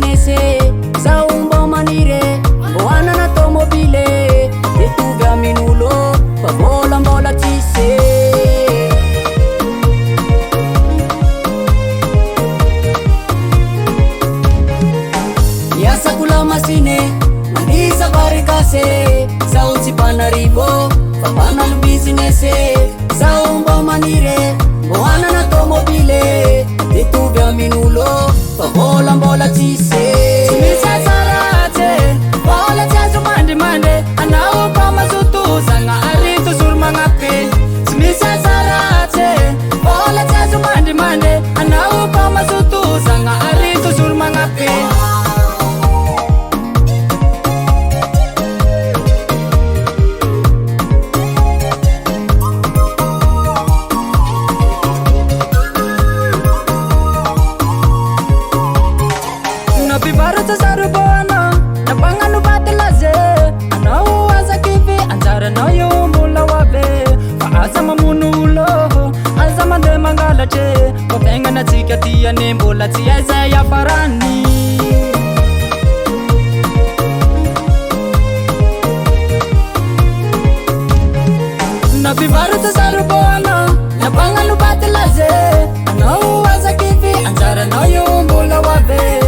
business zao mbo manire mbo anana tomobile mitovy amin'olo fa volambola tsisy miasako lamasine manisa barikase zao tsy panarivo fa panalo business zao mbo manire mbo anana tomobile mitovy amin'olo fa volambola tsisy misasarate vola tsy azo mandimande anao pa mazotozagna arito zoromagnape tsy misasarate vola tsy azo mandimande anao pa mazotozagna arito zoromagnape napivarotsa sarobona napagnano vatelaze anao aza kivy anjaranao io mbola hoave fa aza mamono olo aza mandeha mangalatre fa fiaignatsika tiane mbola tsy aizay afarany napivarotsa sarobona napagnano vatelaze anao aza kivy anjaranao io mbola hoave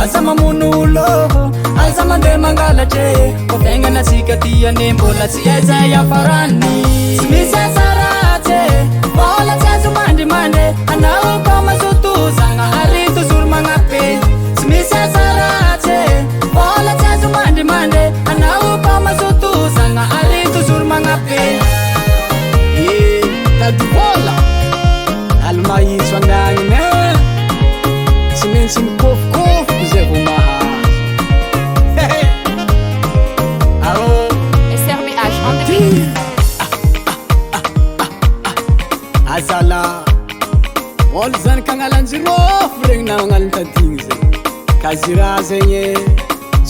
aza mamono olo aza mandeha mangalatre fa fiaignatsika tiane mbola tsy aizay afarany tsy misy azaratsy vola tsy azo mandimande anao ka mazotozagna arito zoromagnape tsy misy azaratsy vola tsy azo mandimande anao ka mazotozagna arito zoromagnape tady vola alomahitso andagnine tsy maintsy mikofokofoko zay vo mahazo SRBH en direct. azala olo zany kagnalanjirofo regny na magnaliny tadigny zay kazira zegny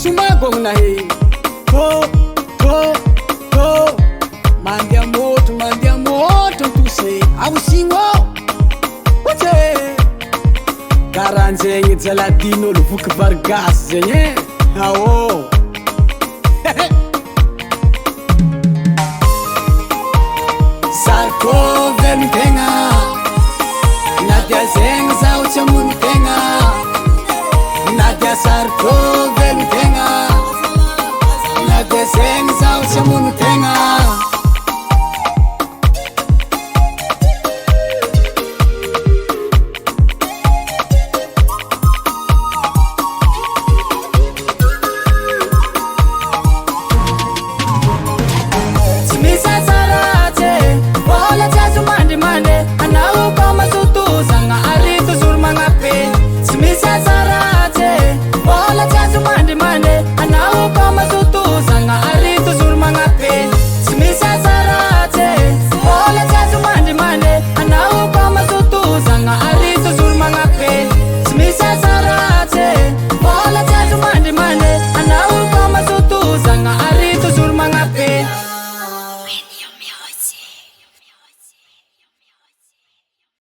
somagognanahe to mandeha moto tose aosigno ote karanzegny jaladin'olo voky vargasy zegny ao sarko velon-tegna nadia zegny zao tsy amono tegna nadia sarko velon-tegna nadia zegny zao tsy amono tegna